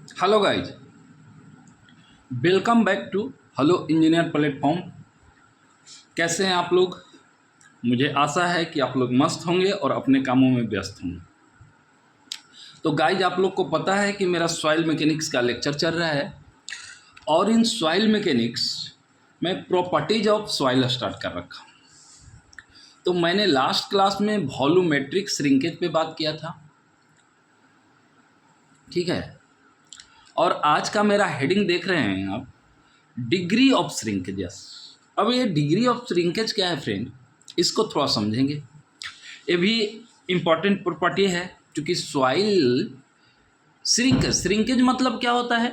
Hello guys, welcome back to hello engineer platform. कैसे हैं आप लोग? मुझे आशा है कि आप लोग मस्त होंगे और अपने कामों में व्यस्त होंगे। तो गाइज, आप लोग को पता है कि मेरा सॉइल मैकेनिक्स का लेक्चर चल रहा है और इन सॉइल मैकेनिक्स में प्रॉपर्टीज ऑफ सॉइल स्टार्ट कर रखा। तो मैंने लास्ट क्लास में वॉल्यूमेट्रिक श्रिंकेज पे बात किया था, ठीक है। और आज का मेरा हेडिंग देख रहे हैं आप, डिग्री ऑफ श्रिंकेजेस। अब ये डिग्री ऑफ श्रिंकेज क्या है फ्रेंड, इसको थोड़ा समझेंगे। ये भी इम्पॉर्टेंट प्रॉपर्टी है, क्योंकि सॉइल श्रिंकेज श्रिंकेज मतलब क्या होता है?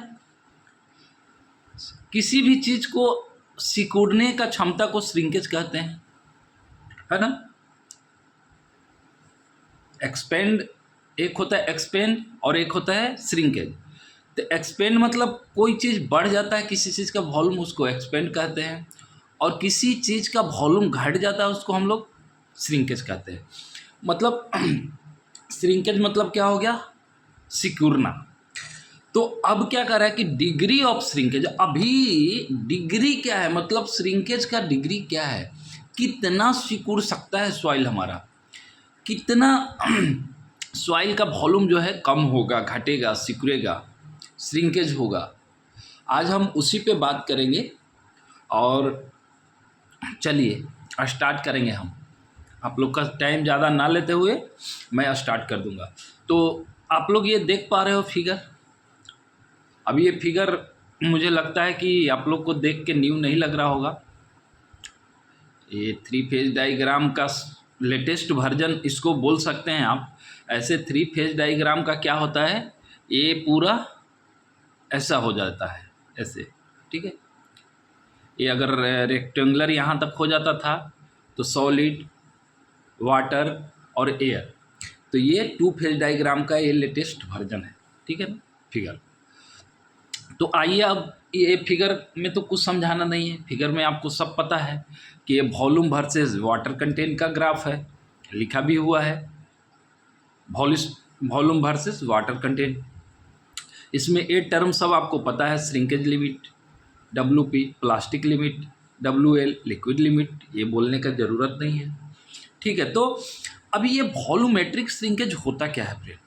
किसी भी चीज़ को सिकुड़ने का क्षमता को श्रिंकेज कहते हैं, है ना। एक्सपेंड एक होता है एक्सपेंड और एक होता है श्रिंकेज। तो एक्सपेंड मतलब कोई चीज़ बढ़ जाता है, किसी चीज़ का वॉल्यूम, उसको एक्सपेंड कहते हैं। और किसी चीज़ का वॉल्यूम घट जाता है, उसको हम लोग श्रिंकेज कहते हैं। मतलब श्रिंकेज मतलब क्या हो गया? सिकुड़ना। तो अब क्या कर रहा है कि डिग्री ऑफ श्रिंकेज, अभी डिग्री क्या है, मतलब श्रिंकेज का डिग्री क्या है, कितना सिकुड़ सकता है सॉइल हमारा, कितना सॉइल का वॉल्यूम जो है कम होगा, घटेगा, सिकुड़ेगा, श्रिंकेज होगा। आज हम उसी पे बात करेंगे और चलिए स्टार्ट करेंगे हम। आप लोग का टाइम ज़्यादा ना लेते हुए मैं स्टार्ट कर दूंगा। तो आप लोग ये देख पा रहे हो फिगर। अब ये फिगर मुझे लगता है कि आप लोग को देख के न्यू नहीं लग रहा होगा। ये 3 फेज डायग्राम का लेटेस्ट वर्जन इसको बोल सकते हैं आप। ऐसे 3 फेज डायग्राम का क्या होता है, ये पूरा ऐसा हो जाता है, ऐसे, ठीक है। ये अगर रेक्टेंगुलर यहाँ तक हो जाता था तो सॉलिड, वाटर और एयर। तो ये 2 फेज डायग्राम का ये लेटेस्ट वर्जन है, ठीक है ना, फिगर। तो आइए, अब ये फिगर में तो कुछ समझाना नहीं है। फिगर में आपको सब पता है कि ये वॉल्यूम वर्सेस वाटर कंटेंट का ग्राफ है, लिखा भी हुआ है, वॉल्यूम वर्सेस वाटर कंटेंट। इसमें ये टर्म सब आपको पता है, shrinkage limit, WP plastic limit, WL liquid limit, ये बोलने का ज़रूरत नहीं है, ठीक है। तो अभी ये वॉल्यूमेट्रिक श्रिंकेज होता क्या है फ्रेंड,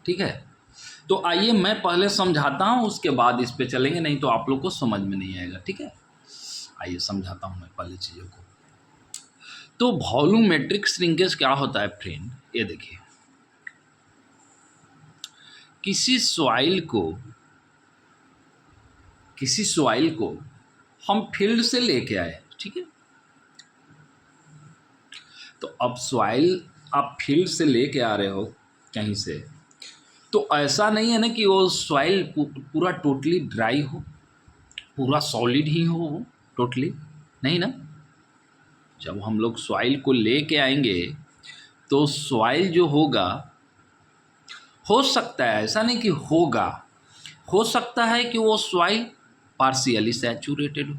ठीक है। तो आइए मैं पहले समझाता हूँ, उसके बाद इस पे चलेंगे, नहीं तो आप लोग को समझ में नहीं आएगा, ठीक है। आइए समझाता हूँ मैं पहले चीज़ों को। तो वॉल्यूमेट्रिक श्रिंकेज क्या होता है फ्रेंड, ये देखिए। किसी सॉइल को हम फील्ड से लेके आए, ठीक है। तो अब सॉइल आप फील्ड से लेके आ रहे हो कहीं से, तो ऐसा नहीं है ना कि वो सॉइल पूरा टोटली ड्राई हो, पूरा सॉलिड ही हो वो टोटली, नहीं ना। जब हम लोग सॉइल को लेके आएंगे तो सॉइल जो होगा, हो सकता है, ऐसा नहीं कि होगा, हो सकता है कि वो सॉइल पार्शियली सैचुरेटेड हो,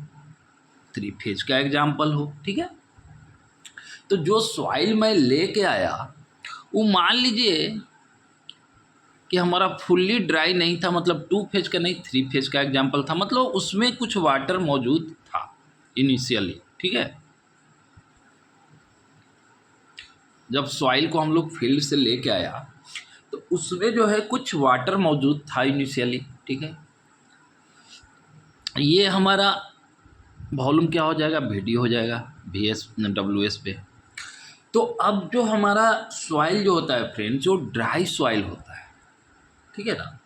3 फेज का एग्जाम्पल हो, ठीक है। तो जो सॉइल मैं लेके आया वो मान लीजिए कि हमारा फुल्ली ड्राई नहीं था, मतलब 2 फेज का नहीं, 3 फेज का एग्जाम्पल था, मतलब उसमें कुछ वाटर मौजूद था इनिशियली, ठीक है। जब सॉइल को हम लोग फील्ड से लेके आया तो उसमें जो है कुछ वाटर मौजूद था इनिशियली, ठीक है। ये हमारा वॉल्यूम क्या हो जाएगा, VD हो जाएगा, VS WS पे। तो अब जो हमारा सॉइल जो होता है फ्रेंड, जो ड्राई सॉइल होता है, ठीक है ना,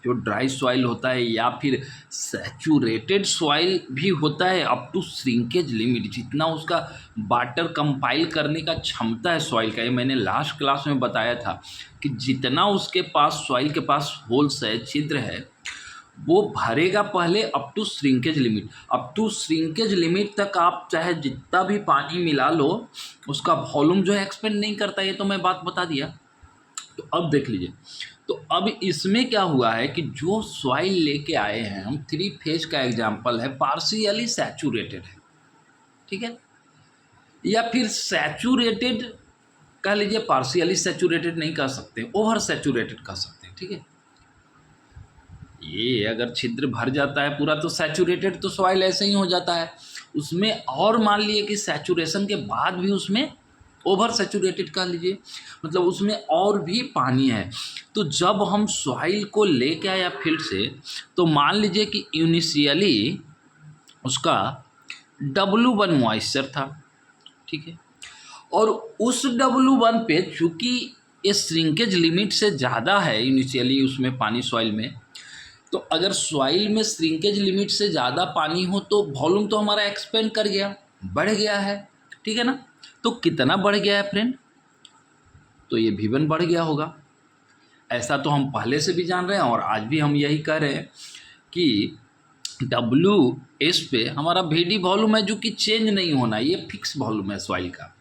जो ड्राई सॉइल होता है या फिर सैचुरेटेड सॉइल भी होता है, अप टू श्रिंकेज लिमिट, जितना उसका वाटर कंपाइल करने का क्षमता है सॉइल का। ये मैंने लास्ट क्लास में बताया था कि जितना उसके पास सॉइल के पास होल्स है, छिद्र है, वो भरेगा पहले up to shrinkage limit. Up to shrinkage limit तक आप चाहे जितना भी पानी मिला लो, उसका वॉल्यूम जो है एक्सपेंड नहीं करता, ये तो मैं बात बता दिया। तो अब देख लीजिए, तो अब इसमें क्या हुआ है कि जो सॉइल लेके आए हैं हम, 3 फेज का एग्जांपल है, पार्शियली सैचुरेटेड है, ठीक है, या फिर सैचुरेटेड कह लीजिए, पार्शियली सैचुरेटेड नहीं कह सकते, ओवर सैचुरेटेड कह सकते हैं, ठीक है। ये अगर छिद्र भर जाता है पूरा तो सैचुरेटेड तो सॉइल ऐसे ही हो जाता है, उसमें और मान लिए कि सैचुरेशन के बाद भी उसमें ओवर सैचुरेटेड कह लीजिए, मतलब उसमें और भी पानी है। तो जब हम सॉइल को लेके आया फील्ड से, तो मान लीजिए कि इनिशियली उसका W1 मॉइस्चर था, ठीक है, और उस W1 पे चूँकि ये श्रिंकेज लिमिट से ज़्यादा है इनिशियली उसमें पानी सॉइल में, तो अगर सॉइल में श्रिंकेज लिमिट से ज़्यादा पानी हो तो वॉल्यूम तो हमारा एक्सपेंड कर गया, बढ़ गया है, ठीक है ना। तो कितना बढ़ गया है फ्रेंड, तो ये V1 बढ़ गया होगा। ऐसा तो हम पहले से भी जान रहे हैं और आज भी हम यही कह रहे हैं कि WS पे हमारा VD वॉल्यूम है जो कि चेंज नहीं होना, ये फिक्स वॉल्यूम है सॉइल का।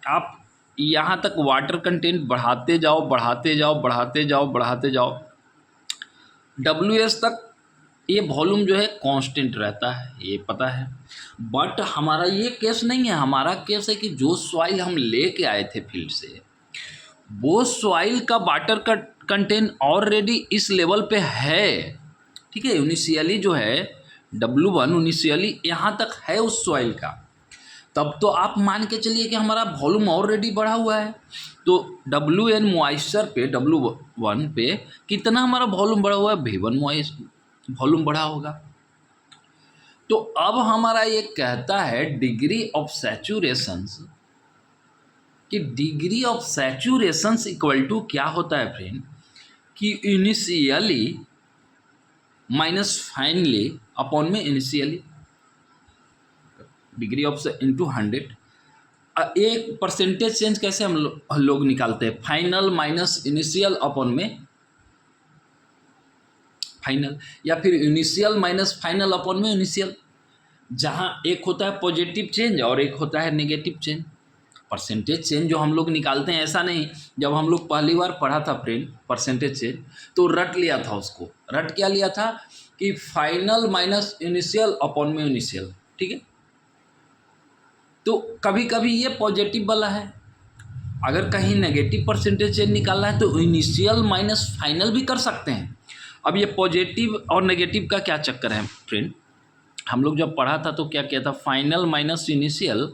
आप यहाँ तक वाटर कंटेंट बढ़ाते जाओ बढ़ाते जाओ बढ़ाते जाओ बढ़ाते जाओ, WS तक ये वॉल्यूम जो है कांस्टेंट रहता है, ये पता है। बट हमारा ये केस नहीं है, हमारा केस है कि जो सॉइल हम लेके आए थे फील्ड से, वो सॉइल का वाटर का कंटेंट ऑलरेडी इस लेवल पे है, ठीक है। इनिशियली जो है W1 इनिशियली यहाँ तक है उस सॉइल का, तब तो आप मान के चलिए कि हमारा वॉल्यूम ऑलरेडी बढ़ा हुआ है। तो WN मॉइस्चर पे W1 पे कितना हमारा वॉल्यूम बढ़ा हुआ है, V1 वॉल्यूम बढ़ा होगा। तो अब हमारा ये कहता है डिग्री ऑफ सैचुरेशंस, कि डिग्री ऑफ सैचुरेशंस इक्वल टू क्या होता है फ्रेंड, कि इनिशियली माइनस फाइनली अपॉन में इनिशियली, डिग्री ऑफ इंटू 100। एक परसेंटेज चेंज कैसे हम लोग निकालते हैं, फाइनल माइनस इनिशियल अपॉन में फाइनल, या फिर इनिशियल माइनस फाइनल अपॉन में इनिशियल, जहाँ एक होता है पॉजिटिव चेंज और एक होता है नेगेटिव चेंज। परसेंटेज चेंज जो हम लोग निकालते हैं, ऐसा नहीं, जब हम लोग पहली बार पढ़ा था फ्रेंड परसेंटेज चेंज, तो रट लिया था उसको, रट क्या लिया था कि फाइनल माइनस इनिशियल अपॉन में इनिशियल, ठीक है। तो कभी कभी ये पॉजिटिव वाला है, अगर कहीं नेगेटिव परसेंटेज चेंज निकालना है तो इनिशियल माइनस फाइनल भी कर सकते हैं। अब ये पॉजिटिव और नेगेटिव का क्या चक्कर है फ्रेंड, हम लोग जब पढ़ा था तो क्या किया था, फाइनल माइनस इनिशियल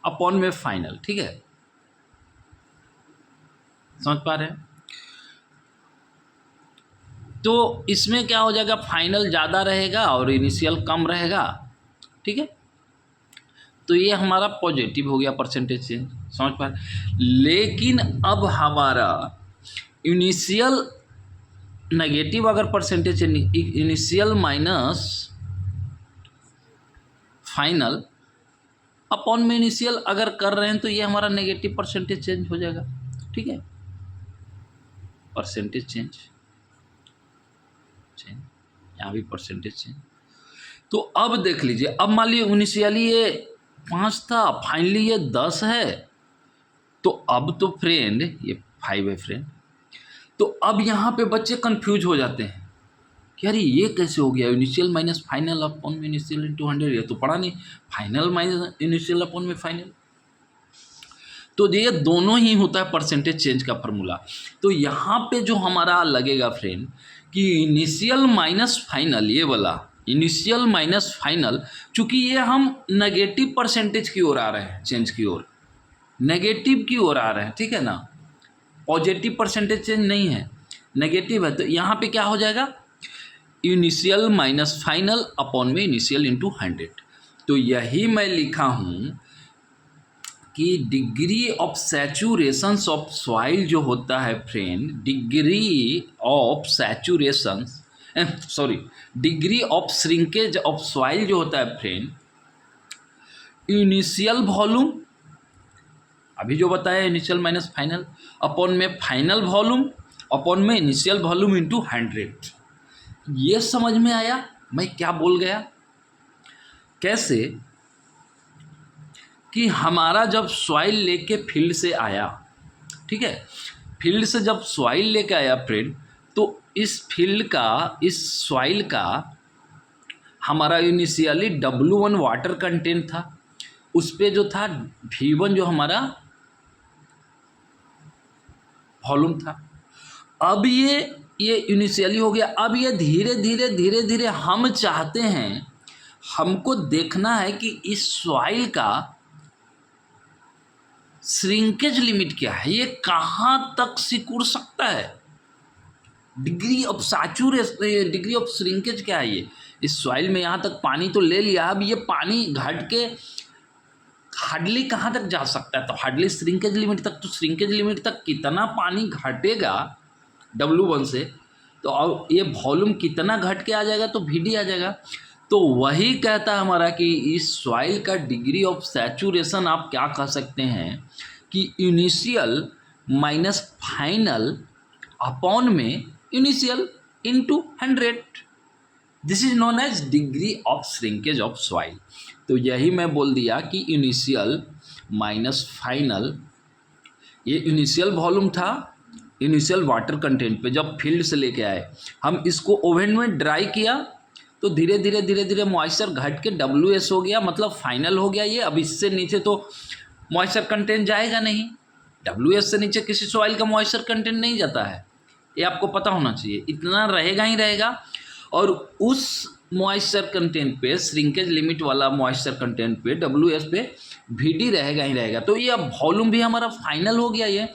अपॉन में फाइनल, ठीक है, समझ पा रहे हैं। तो इसमें क्या हो जाएगा, फाइनल ज़्यादा रहेगा और इनिशियल कम रहेगा, ठीक है। तो ये हमारा पॉजिटिव हो गया परसेंटेज चेंज, समझ पा रहे। लेकिन अब हमारा इनिशियल नेगेटिव अगर percentage change, initial minus final upon में इनिशियल अगर कर रहे हैं, तो ये हमारा नेगेटिव परसेंटेज चेंज हो जाएगा, ठीक है, परसेंटेज चेंज यहाँ भी परसेंटेज चेंज। तो अब देख लीजिए, अब मान लीजिए इनिशियली ये 5 था, फाइनली ये 10 है, तो अब तो फ्रेंड ये 5 है फ्रेंड। तो अब यहाँ पे बच्चे कंफ्यूज हो जाते हैं कि अरे ये कैसे हो गया, इनिशियल माइनस फाइनल अपॉन में इनिशियल इंटू 100, ये तो पढ़ा नहीं, फाइनल माइनस इनिशियल अपॉन में फाइनल। तो ये दोनों ही होता है परसेंटेज चेंज का फॉर्मूला। तो यहाँ पे जो हमारा लगेगा फ्रेंड कि इनिशियल माइनस फाइनल, ये वाला इनिशियल माइनस फाइनल, चूँकि ये हम नेगेटिव परसेंटेज की ओर आ रहे हैं, चेंज की ओर, नेगेटिव की ओर आ रहे हैं, ठीक है ना, पॉजिटिव परसेंटेज चेंज नहीं है, नेगेटिव है। तो यहाँ पे क्या हो जाएगा, इनिशियल माइनस फाइनल अपॉन में इनिशियल इंटू 100। तो यही मैं लिखा हूँ कि degree of saturation of soil जो होता है friend, degree of saturation, sorry, degree of shrinkage of soil जो होता है फ्रेंड, इनिशियल वॉल्यूम अभी जो बताया इनिशियल माइनस फाइनल अपॉन में फाइनल वॉल्यूम अपॉन में इनिशियल वॉल्यूम इंटू 100। ये समझ में आया मैं क्या बोल गया, कैसे कि हमारा जब सॉइल लेके फील्ड से आया, ठीक है, फील्ड से जब सॉइल लेके आया फ्रेंड, तो इस फील्ड का, इस सॉइल का हमारा इनिशियली W1 वाटर कंटेंट था, उस पे जो था V1 जो हमारा वॉल्यूम था, अब ये इनिशियली हो गया। अब ये धीरे धीरे धीरे धीरे हम चाहते हैं, हमको देखना है कि इस सॉइल का श्रिंकेज लिमिट क्या है, ये कहाँ तक सिकुड़ सकता है, degree of saturation, degree of shrinkage क्या है। ये इस सॉइल में यहाँ तक पानी तो ले लिया, अब ये पानी घट के हार्डली कहाँ तक जा सकता है, तो हार्डली श्रिंकेज लिमिट तक। तो श्रिंकेज लिमिट तक कितना पानी घटेगा W1 से, तो अब ये वॉल्यूम कितना घट के आ जाएगा, तो VD आ जाएगा। तो वही कहता है हमारा कि इस सॉइल का डिग्री ऑफ सैचुरेशन आप क्या कह सकते हैं कि इनिशियल माइनस फाइनल अपॉन में initial into 100, this is known as degree of shrinkage of soil. तो यही मैं बोल दिया कि इनिशियल माइनस फाइनल, ये इनिशियल वॉल्यूम था, इनिशियल वाटर कंटेंट पे जब फील्ड से लेके आए, हम इसको ओवन में ड्राई किया तो धीरे धीरे धीरे धीरे मॉइस्चर घट के WS हो गया, मतलब फाइनल हो गया ये। अब इससे नीचे तो मॉइस्चर कंटेंट जाएगा नहीं, WS से नीचे किसी सॉइल का मॉइस्चर कंटेंट नहीं जाता है, ये आपको पता होना चाहिए, इतना रहेगा ही रहेगा। और उस मॉइस्चर कंटेंट पे, श्रिंकेज लिमिट वाला मॉइस्चर कंटेंट पे, WS पे VD रहेगा ही रहेगा। तो ये अब वॉल्यूम भी हमारा फाइनल हो गया ये।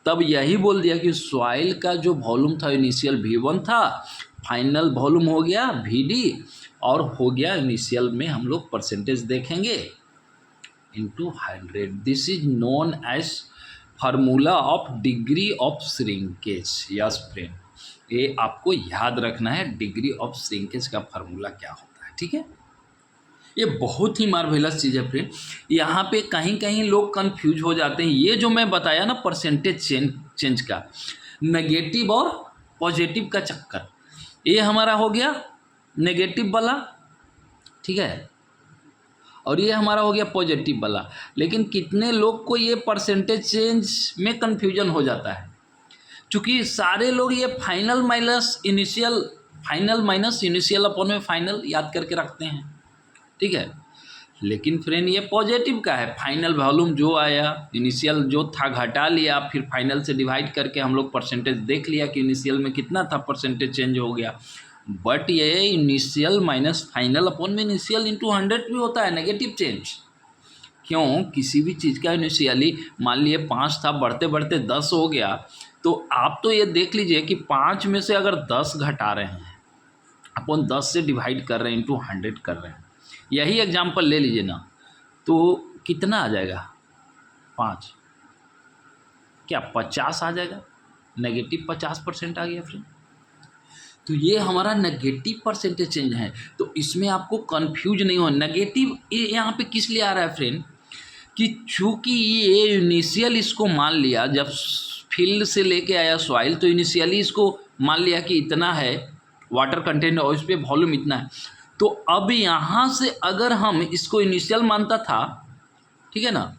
तब यही बोल दिया कि सॉइल का जो वॉल्यूम था इनिशियल V1 था, फाइनल वॉल्यूम हो गया VD, और हो गया इनिशियल में हम लोग परसेंटेज देखेंगे into 100। This is known as formula of degree of shrinkage. Yes friend, ये आपको याद रखना है, डिग्री ऑफ श्रिंकेज का फार्मूला क्या होता है, ठीक है। ये बहुत ही मार्वेलस चीज़ है फ्रेंड। यहाँ पे कहीं कहीं लोग कंफ्यूज हो जाते हैं। ये जो मैं बताया ना परसेंटेज चेंज का, नेगेटिव और पॉजिटिव का चक्कर, ये हमारा हो गया नेगेटिव वाला, ठीक है, और ये हमारा हो गया पॉजिटिव वाला। लेकिन कितने लोग को ये परसेंटेज चेंज में कन्फ्यूजन हो जाता है, क्योंकि सारे लोग ये फाइनल माइनस इनिशियल अपॉन में फाइनल याद करके रखते हैं, ठीक है। लेकिन फ्रेंड ये पॉजिटिव का है, फाइनल वॉल्यूम जो आया, इनिशियल जो था घटा लिया, फिर फाइनल से डिवाइड करके हम लोग परसेंटेज देख लिया कि इनिशियल में कितना था, परसेंटेज चेंज हो गया। बट ये इनिशियल माइनस फाइनल अपॉन में इनिशियल इंटू 100 भी होता है, नेगेटिव चेंज। क्यों, किसी भी चीज़ का इनिशियली मान लिए 5 था, बढ़ते बढ़ते 10 हो गया, तो आप तो ये देख लीजिए कि 5 में से अगर 10 घटा रहे हैं, अपॉन 10 से डिवाइड कर रहे हैं, इंटू 100 कर रहे हैं, यही एग्जाम्पल ले लीजिए ना, तो कितना आ जाएगा, 5 क्या 50 आ जाएगा, नेगेटिव 50% आ गया फ्रेंड। तो ये हमारा नेगेटिव परसेंटेज चेंज है। तो इसमें आपको कंफ्यूज नहीं हो, नेगेटिव ये यहाँ पे किस लिए आ रहा है फ्रेंड, कि चूँकि ये इनिशियल इसको मान लिया, जब फील्ड से लेके आया सॉइल, तो इनिशियली इसको मान लिया कि इतना है वाटर कंटेंट और इस पर वॉल्यूम इतना है। तो अब यहाँ से अगर हम इसको इनिशियल मानता था, ठीक है ना,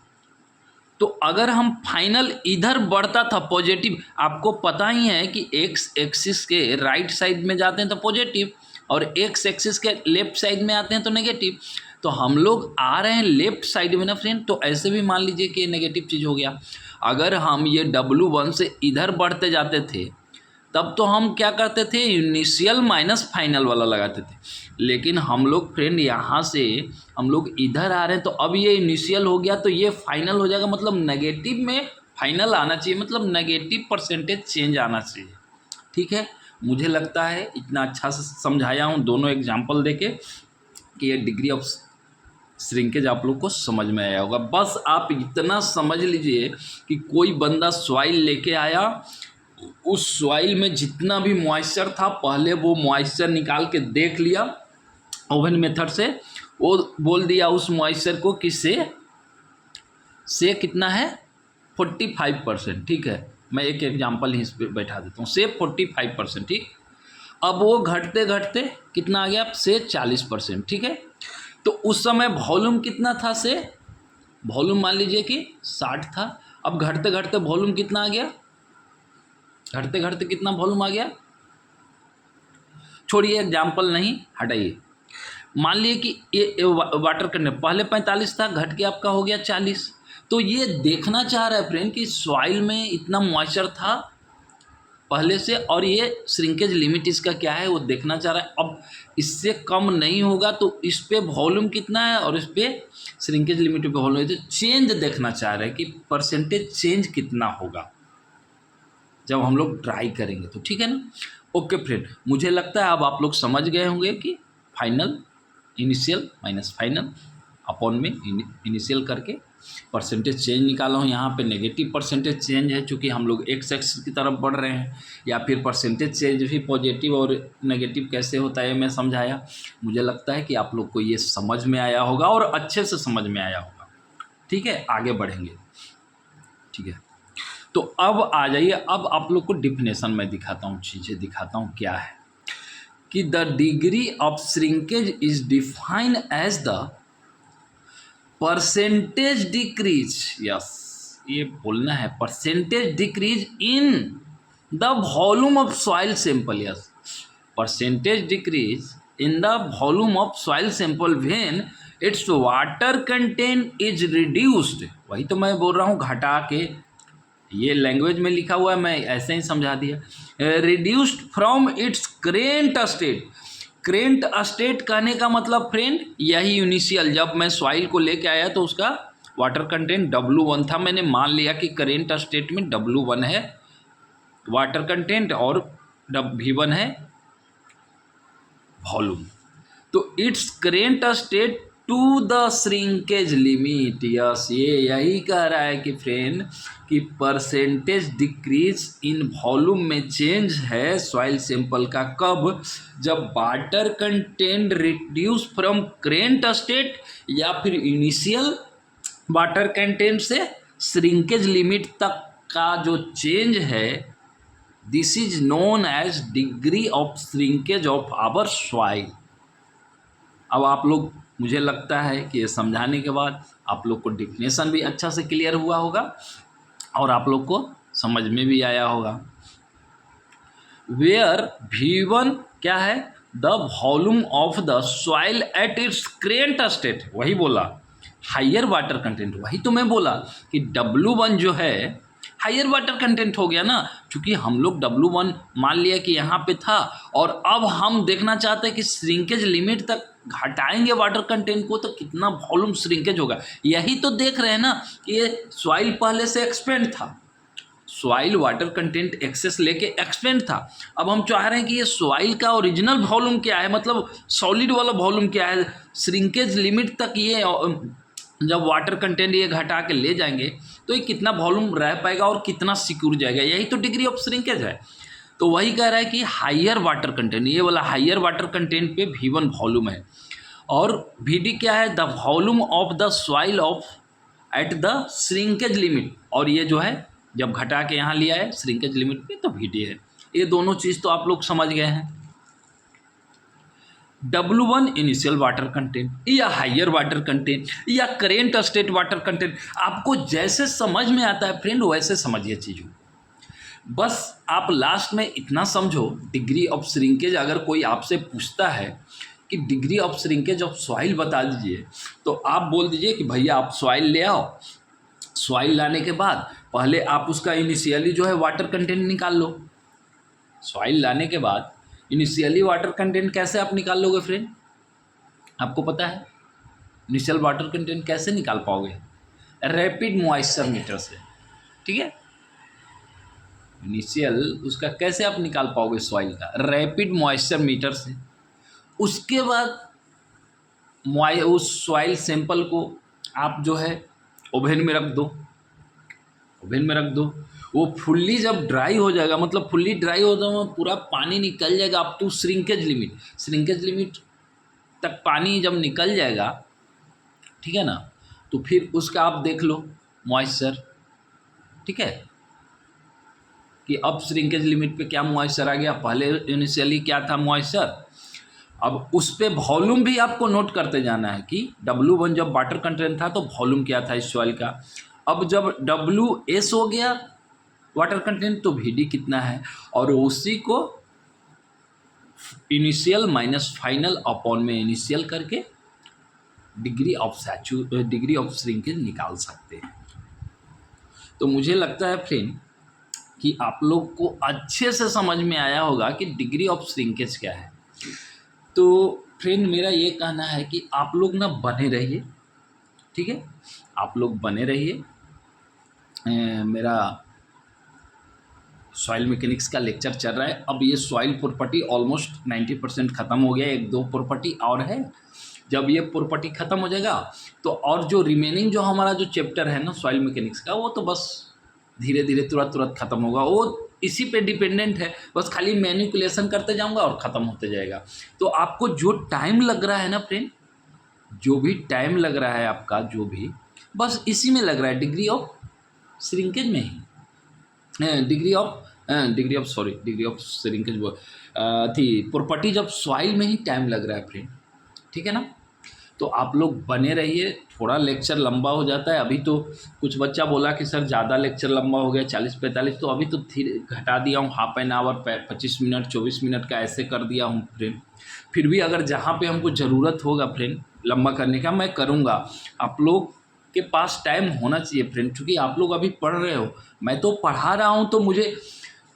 तो अगर हम फाइनल इधर बढ़ता था पॉजिटिव, आपको पता ही है कि एक्स एक्सिस के राइट साइड में जाते हैं तो पॉजिटिव, और एक्स एक्सिस के लेफ्ट साइड में आते हैं तो नेगेटिव। तो हम लोग आ रहे हैं लेफ्ट साइड में ना फ्रेंड, तो ऐसे भी मान लीजिए कि नेगेटिव चीज़ हो गया। अगर हम ये W1 से इधर बढ़ते जाते थे, तब तो हम क्या करते थे, इनिशियल माइनस फाइनल वाला लगाते थे। लेकिन हम लोग फ्रेंड यहाँ से हम लोग इधर आ रहे हैं, तो अब ये इनिशियल हो गया, तो ये फाइनल हो जाएगा, मतलब नेगेटिव में फाइनल आना चाहिए, मतलब नेगेटिव परसेंटेज चेंज आना चाहिए, ठीक है। मुझे लगता है इतना अच्छा से समझाया हूँ दोनों एग्जाम्पल देके कि ये डिग्री ऑफ श्रिंकेज आप लोग को समझ में आया होगा। बस आप इतना समझ लीजिए कि कोई बंदा सॉइल लेके आया, उस सॉइल में जितना भी मॉइस्चर था, पहले वो मॉइस्चर निकाल के देख लिया ओवन मेथड से, वो बोल दिया उस मॉइस्चर को कि से कितना है 45%, ठीक है। मैं एक एग्जांपल ही इस पर बैठा देता हूँ, से 45%, ठीक। अब वो घटते घटते कितना आ गया, से 40%, ठीक है। तो उस समय वॉल्यूम कितना था, से वॉल्यूम मान लीजिए कि 60 था। अब घटते घटते वॉल्यूम कितना आ गया, घटते घटते कितना वॉल्यूम आ गया, छोड़िए एग्जाम्पल नहीं, हटाइए। मान लिए कि ये वाटर कंटेंट पहले 45 था, घट के आपका हो गया 40। तो ये देखना चाह रहा है फ्रेंड कि सॉइल में इतना मॉइस्चर था, पहले से, और ये श्रिंकेज लिमिट इसका क्या है वो देखना चाह रहा है। अब इससे कम नहीं होगा तो इस पे वॉल्यूम कितना है और इस पे श्रिंकेज लिमिट पे वॉल्यूम है, तो चेंज देखना चाह रहे हैं कि परसेंटेज चेंज कितना होगा जब हम लोग ट्राई करेंगे, तो ठीक है ना। ओके फ्रेंड, मुझे लगता है अब आप लोग समझ गए होंगे कि final initial minus final upon में इनिशियल करके परसेंटेज चेंज निकाला हूँ। यहाँ पे नेगेटिव परसेंटेज चेंज है चूँकि हम लोग एक्स एक्सिस की तरफ बढ़ रहे हैं, या फिर परसेंटेज चेंज भी पॉजिटिव और नेगेटिव कैसे होता है मैं समझाया। मुझे लगता है कि आप लोग को ये समझ में आया होगा और अच्छे से समझ में आया होगा। ठीक है, आगे बढ़ेंगे। ठीक है, तो अब आ जाइए, अब आप लोग को डिफिनेशन में दिखाता हूँ, चीज़ें दिखाता हूँ क्या है कि the degree of shrinkage is defined as the percentage decrease, yes ये बोलना है, percentage decrease in the volume of soil sample, yes percentage decrease in the volume of soil sample when its water content is reduced. वही तो मैं बोल रहा हूँ, घटा के, ये लैंग्वेज में लिखा हुआ है, मैं ऐसे ही समझा दिया। Reduced from its current state. Current state कहने का मतलब फ्रेंड यही इनिशियल, जब मैं सॉइल को लेके आया तो उसका वाटर कंटेंट W1 था, मैंने मान लिया कि करेंट स्टेट में W1 है वाटर कंटेंट और V1 है वॉल्यूम। तो its current state to the shrinkage limit, yes ये यही कह रहा है कि फ्रेंड कि परसेंटेज डिक्रीज इन वॉल्यूम में चेंज है सॉइल सैंपल का, कब, जब water content reduce from current state या फिर इनिशियल वाटर कंटेंट से श्रिंकेज लिमिट तक का जो चेंज है, this is known as degree of shrinkage of our soil. अब आप लोग, मुझे लगता है कि ये समझाने के बाद आप लोग को डिफिनेशन भी अच्छा से क्लियर हुआ होगा और आप लोग को समझ में भी आया होगा। वेयर V1 क्या है, the volume of the soil at its current state, वही बोला हायर वाटर कंटेंट, वही तो मैं बोला कि W1 जो है हायर वाटर कंटेंट हो गया ना, क्योंकि हम लोग W1 मान लिया कि यहाँ पे था और अब हम देखना चाहते हैं कि श्रिंकेज लिमिट तक घटाएंगे वाटर कंटेंट को तो कितना वॉल्यूम श्रिंकेज होगा। यही तो देख रहे हैं ना कि ये सॉइल पहले से एक्सपेंड था, सॉइल वाटर कंटेंट एक्सेस लेके एक्सपेंड था, अब हम चाह रहे हैं कि ये सॉइल का ओरिजिनल वॉल्यूम क्या है, मतलब सॉलिड वाला वॉल्यूम क्या है, श्रिंकेज लिमिट तक ये जब वाटर कंटेंट ये घटा के ले जाएंगे तो ये कितना वॉल्यूम रह पाएगा और कितना सिक्योर जाएगा, यही तो डिग्री ऑफ श्रिंकेज है। तो वही कह रहा है कि हायर वाटर कंटेंट, ये वाला हायर वाटर कंटेंट पे V1 वॉल्यूम है और VD क्या है, the volume of the soil of at the shrinkage limit, और ये जो है जब घटा के यहाँ लिया है श्रिंकेज लिमिट पे तो VD है। ये दोनों चीज़ तो आप लोग समझ गए हैं। W1 इनिशियल वाटर कंटेंट या हायर वाटर कंटेंट या करेंट स्टेट वाटर कंटेंट, आपको जैसे समझ में आता है फ्रेंड वैसे समझिए चीज़ों। बस आप लास्ट में इतना समझो, डिग्री ऑफ श्रिंकेज अगर कोई आपसे पूछता है कि degree of shrinkage of soil बता दीजिए, तो आप बोल दीजिए कि भैया आप सॉइल ले आओ, सॉइल लाने के बाद पहले आप उसका इनिशियली जो है वाटर कंटेंट निकाल लो। सॉइल लाने के बाद इनिशियली वाटर कंटेंट कैसे आप निकाल लोगे फ्रेंड, आपको पता है इनिशियल वाटर कंटेंट कैसे निकाल पाओगे, रैपिड मॉइस्चर मीटर से। ठीक है, इनिशियल उसका कैसे आप निकाल पाओगे सॉइल का, रैपिड मॉइस्चर मीटर से। उसके बाद उस सॉइल सैंपल को आप जो है ओवन में रख दो, ओवन में रख दो, वो फुल्ली जब ड्राई हो जाएगा, मतलब फुल्ली ड्राई हो जाएगा, पूरा पानी निकल जाएगा up to shrinkage limit, shrinkage limit तक पानी जब निकल जाएगा, ठीक है ना, तो फिर उसका आप देख लो मॉइस्चर, ठीक है, कि अब श्रिंकेज लिमिट पे क्या मॉइस्चर आ गया, पहले इनिशियली क्या था मॉइस्चर। अब उस पे वॉल्यूम भी आपको नोट करते जाना है कि W1 जब वाटर कंटेंट था तो वॉल्यूम क्या था इस सॉइल का, अब जब WS हो गया वाटर कंटेंट तो VD कितना है, और उसी को इनिशियल माइनस फाइनल अपॉन में इनिशियल करके डिग्री ऑफ श्रिंकेज निकाल सकते हैं। तो मुझे लगता है फ्रेंड कि आप लोग को अच्छे से समझ में आया होगा कि डिग्री ऑफ श्रिंकेज क्या है। तो फ्रेंड मेरा ये कहना है कि आप लोग ना बने रहिए, ठीक है, आप लोग बने रहिए। मेरा सॉइल मैकेनिक्स का लेक्चर चल रहा है। अब ये सॉइल प्रॉपर्टी ऑलमोस्ट 90% ख़त्म हो गया, 1-2 प्रॉपर्टी और है। जब ये प्रॉपर्टी ख़त्म हो जाएगा तो और जो रिमेनिंग जो हमारा जो चैप्टर है ना सॉइल मैकेनिक्स का, वो तो बस धीरे धीरे तुरंत ख़त्म होगा। वो इसी पे डिपेंडेंट है, बस खाली मैनिपुलेशन करते जाऊंगा और ख़त्म होते जाएगा। तो आपको जो टाइम लग रहा है ना फ्रेंड, जो भी टाइम लग रहा है आपका, जो भी बस इसी में लग रहा है, डिग्री ऑफ श्रिंकेज में ही, डिग्री ऑफ श्रिंकेज वो थी प्रॉपर्टी, जब सॉइल में ही टाइम लग रहा है फ्रेंड, ठीक है ना। तो आप लोग बने रहिए। थोड़ा लेक्चर लंबा हो जाता है, अभी तो कुछ बच्चा बोला कि सर ज़्यादा लेक्चर लंबा हो गया 40-45, तो अभी तो धीरे घटा दिया हूँ, half an hour 25 minute 24 minute का ऐसे कर दिया हूँ फ्रेंड। फिर भी अगर जहाँ पे हमको ज़रूरत होगा फ्रेंड लंबा करने का, मैं करूँगा। आप लोग के पास टाइम होना चाहिए फ्रेंड, क्योंकि आप लोग अभी पढ़ रहे हो, मैं तो पढ़ा रहा हूँ, तो मुझे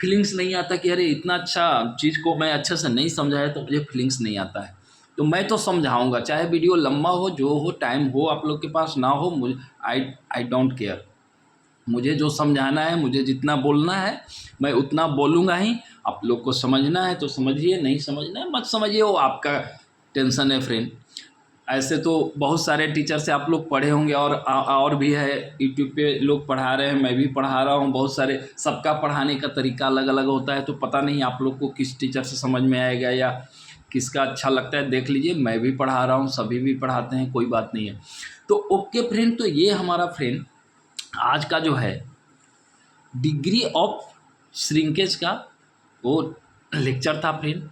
फीलिंग्स नहीं आता कि अरे इतना अच्छा चीज़ को मैं अच्छे से नहीं समझाया, तो मुझे फीलिंग्स नहीं आता है। तो मैं तो समझाऊंगा, चाहे वीडियो लंबा हो, जो हो, टाइम हो आप लोग के पास ना हो, मुझे आई डोंट केयर। मुझे जो समझाना है, मुझे जितना बोलना है मैं उतना बोलूँगा ही। आप लोग को समझना है तो समझिए, नहीं समझना है मत समझिए, वो आपका टेंशन है फ्रेंड। ऐसे तो बहुत सारे टीचर से आप लोग पढ़े होंगे, और भी है, यूट्यूब पे लोग पढ़ा रहे हैं, मैं भी पढ़ा रहा हूँ बहुत सारे। सबका पढ़ाने का तरीका अलग अलग होता है, तो पता नहीं आप लोग को किस टीचर से समझ में आएगा या किसका अच्छा लगता है। देख लीजिए, मैं भी पढ़ा रहा हूँ, सभी भी पढ़ाते हैं, कोई बात नहीं है। तो ओके फ्रेंड, तो ये हमारा फ्रेंड आज का जो है डिग्री ऑफ श्रिंकेज का वो लेक्चर था फ्रेंड,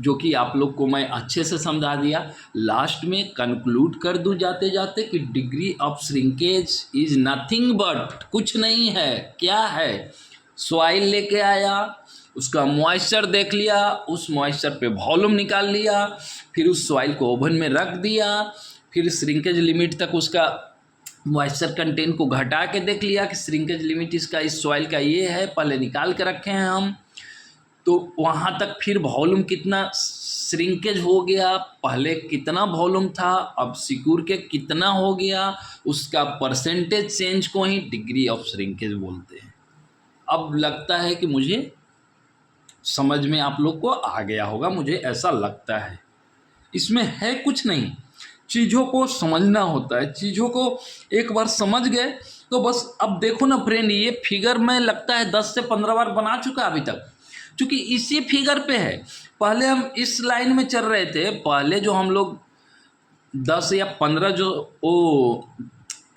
जो कि आप लोग को मैं अच्छे से समझा दिया। लास्ट में कंक्लूड कर दूं जाते जाते कि degree of shrinkage is nothing but, कुछ नहीं है, क्या है, सॉइल लेके आया, उसका मॉइस्चर देख लिया, उस मॉइस्चर पे वॉल्यूम निकाल लिया, फिर उस सॉइल को ओवन में रख दिया, फिर श्रिंकेज लिमिट तक उसका मॉइस्चर कंटेंट को घटा के देख लिया कि श्रिंकेज लिमिट इसका इस सॉइल का ये है, पहले निकाल के रखे हैं हम। तो वहाँ तक फिर वॉल्यूम कितना श्रिंकेज हो गया, पहले कितना वॉल्यूम था, अब सिक्योर के कितना हो गया, उसका परसेंटेज चेंज को ही डिग्री ऑफ श्रिंकेज बोलते हैं। अब लगता है कि मुझे समझ में आप लोग को आ गया होगा, मुझे ऐसा लगता है। इसमें है कुछ नहीं, चीज़ों को समझना होता है। चीज़ों को एक बार समझ गए तो बस। अब देखो ना फ्रेंड, ये फिगर में लगता है 10 से 15 बार बना चुका अभी तक, क्योंकि इसी फिगर पे है। पहले हम इस लाइन में चल रहे थे, पहले जो हम लोग 10 या 15 जो वो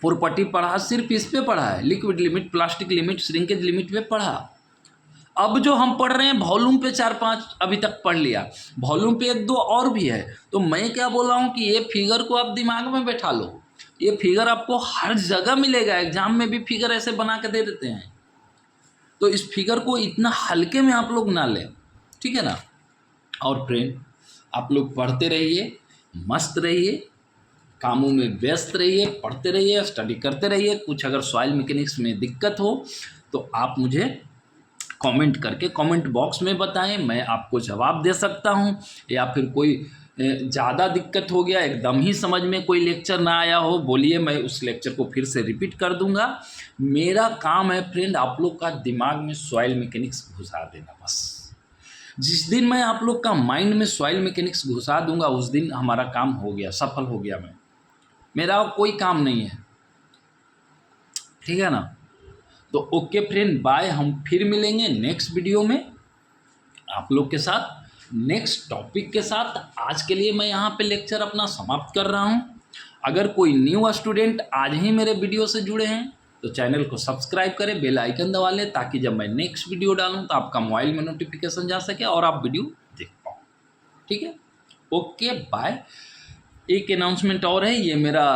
प्रॉपर्टी पढ़ा, सिर्फ इस पे पढ़ा है, liquid limit, plastic limit, shrinkage limit पे पढ़ा। अब जो हम पढ़ रहे हैं वॉल्यूम पे 4-5 अभी तक पढ़ लिया, वॉल्यूम पे 1-2 और भी है। तो मैं क्या बोल रहा हूँ कि ये फिगर को आप दिमाग में बैठा लो, ये फिगर आपको हर जगह मिलेगा, एग्जाम में भी फिगर ऐसे बना के दे देते हैं। तो इस फिगर को इतना हल्के में आप लोग ना लें, ठीक है ना। और फ्रेंड आप लोग पढ़ते रहिए, मस्त रहिए, कामों में व्यस्त रहिए, पढ़ते रहिए, स्टडी करते रहिए। कुछ अगर सॉइल मैकेनिक्स में दिक्कत हो तो आप मुझे कमेंट करके कमेंट बॉक्स में बताएं, मैं आपको जवाब दे सकता हूं। या फिर कोई ज़्यादा दिक्कत हो गया, एकदम ही समझ में कोई लेक्चर ना आया हो, बोलिए, मैं उस लेक्चर को फिर से रिपीट कर दूंगा। मेरा काम है फ्रेंड आप लोग का दिमाग में सॉइल मैकेनिक्स घुसा देना बस। जिस दिन मैं आप लोग का माइंड में सॉइल मैकेनिक्स घुसा दूंगा, उस दिन हमारा काम हो गया, सफल हो गया। मेरा कोई काम नहीं है, ठीक है ना। तो ओके फ्रेंड, बाय। हम फिर मिलेंगे नेक्स्ट वीडियो में आप लोग के साथ, नेक्स्ट टॉपिक के साथ। आज के लिए मैं यहाँ पे लेक्चर अपना समाप्त कर रहा हूँ। अगर कोई न्यू स्टूडेंट आज ही मेरे वीडियो से जुड़े हैं तो चैनल को सब्सक्राइब करें, बेल आइकन दबा लें, ताकि जब मैं नेक्स्ट वीडियो डालूँ तो आपका मोबाइल में नोटिफिकेशन जा सके और आप वीडियो देख पाओ, ठीक है। Okay bye. एक अनाउंसमेंट और है, ये मेरा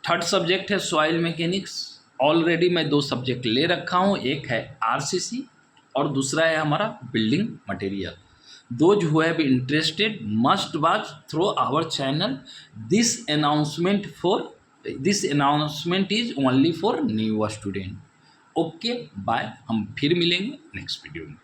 3rd सब्जेक्ट है सॉइल मैकेनिक्स। ऑलरेडी मैं 2 सब्जेक्ट ले रखा हूँ, एक है RCC और दूसरा है हमारा building material. Those who have interested must watch through our channel. This announcement is only for new student. Okay bye, हम फिर मिलेंगे नेक्स्ट वीडियो में।